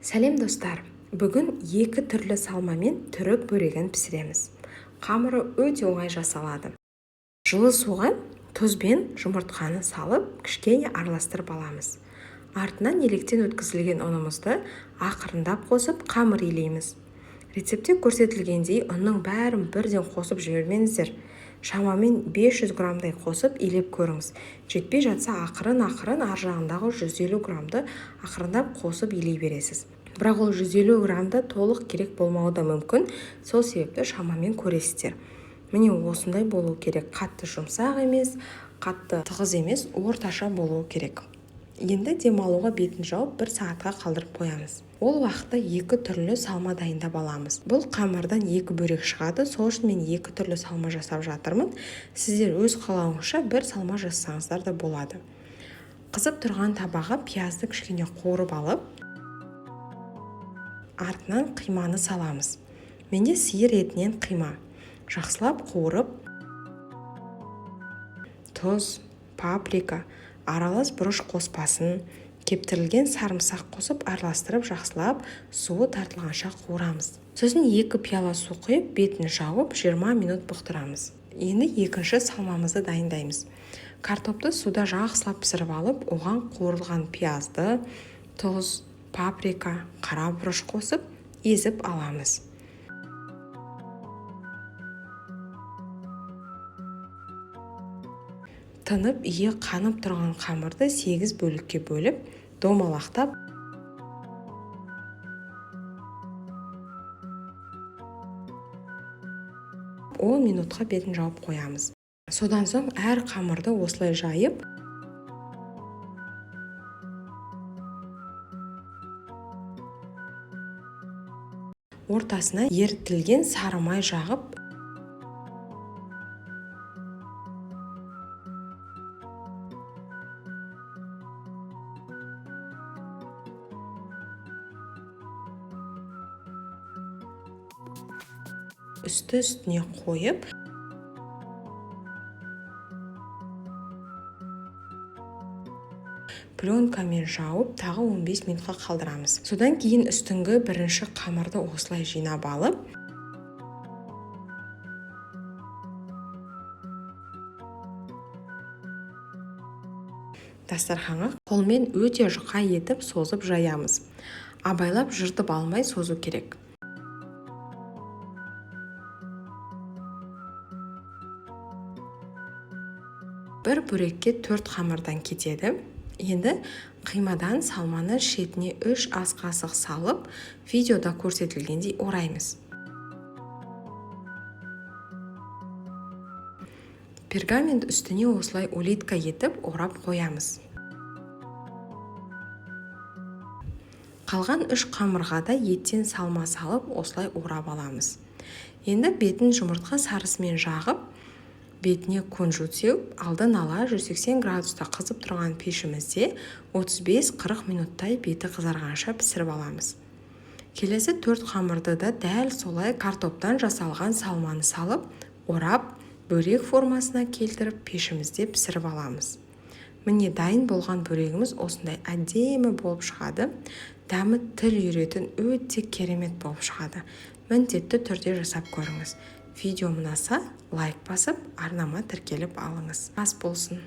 Сәлем достар! Бүгін екі түрлі салмамен түрік бөрегін пісіреміз. Қамыры өте оңай жасалады. Жылы суға тұз бен жұмыртқаны салып, кішкене араластырып аламыз. Артынан електен өткізілген ұнымызды ақырындап қосып, қамыр илейміз. Рецепте көрсетілгендей ұнның бәрін бірден қосып жібермеңіздер. Шамамен 500 грамдай қосып илеп көріңіз. Жетпей жатса ақырын ар жағындағы 150 грамды ақырындап қосып илей бересіз. Бірақ ол 150 грамды толық керек болмауы да мүмкін, сол себепті шамамен көресіздер. Міне осындай болу керек. Қатты жұмсақ емес, қатты тығыз емес, орташа болуы керек. Енді демалуға бетін жауып 1 сағатқа қалдырып қоямыз. Ол уақытта екі түрлі салма дайындап аламыз. Бұл қамырдан екі бөрек шығады, сол үшін мен екі түрлі салма жасап жатырмын. Сіздер өз қалауыңызша бір салма жасасаңыздар да болады. Қызып тұрған табаға пиязды кішкене қуырып алып, артынан қиманы саламыз. Менде сиыр етінен қима. Жақсылап қуырып, тұз, паприка, аралас бұрыш қоспасын, кептірілген сарымсақ қосып араластырып жақсылап суы тартылғанша қуырамыз. Сосын 2 пиала су құйып, бетін жауып 20 минут бұқтырамыз. Енді екінші салмамызды дайындаймыз. Картопты суда жақсылап пісіріп алып, оған қуырылған пиязды, тұз, паприка, қара бұрыш қосып, езіп аламыз. Тынып, ие қанып тұрған қамырды 8 бөлікке бөліп, домалақтап, он минутқа бетін жауып қоямыз. Содан соң әр қамырды осылай жайып, ортасына ерітілген сары май жағып, үстіне қойып, пленкамен жауып, тағы 15 минутқа қалдырамыз. Содан кейін үстіңгі бірінші қамырды осылай жинап алып, дастарханға қолмен өте жұқа етіп созып жаямыз. Абайлап жыртып алмай созу керек. Бір бөрекке 4 қамырдан кетеді. Енді қимадан салманы шетіне 3 ас қасық салып, видеода көрсетілгендей ораймыз. Пергамент үстіне осылай улитка етіп орап қоямыз. Қалған 3 қамырға да еттен салма салып, осылай орап аламыз. Енді бетін жұмыртқа сарысымен жағып, бетіне күнжіт сеуіп, алдын ала 180 градуста қызып тұрған пешімізде 35-40 минуттай беті қызарғанша пісіріп аламыз. Келесі 4 қамырды да дәл солай картоптан жасалған салманы салып, орап, бөрек формасына келтіріп пешімізде пісіріп аламыз. Міне дайын болған бөрегіміз осындай әдемі болып шығады. Дәмі тіл үйретін өте керемет болып шығады. Міндетті түрде жасап көріңіз. Видео ұнаса, лайк басып, арнама тіркеліп алыңыз. Ас болсын.